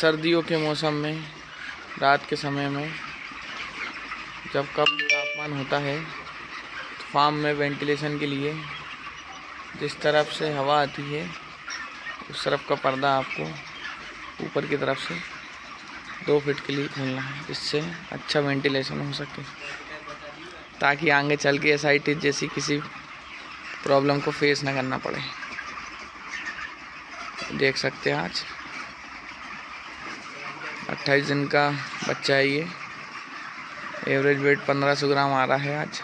सर्दियों के मौसम में रात के समय में जब कम तापमान होता है तो फार्म में वेंटिलेशन के लिए जिस तरफ से हवा आती है उस तरफ का पर्दा आपको ऊपर की तरफ से 2 फीट के लिए खोलना है, जिससे अच्छा वेंटिलेशन हो सके, ताकि आगे चल के एसाइटिस जैसी किसी प्रॉब्लम को फेस ना करना पड़े। देख सकते हैं आज 28 दिन का बच्चा है ये। एवरेज वेट 1500 ग्राम आ रहा है आज।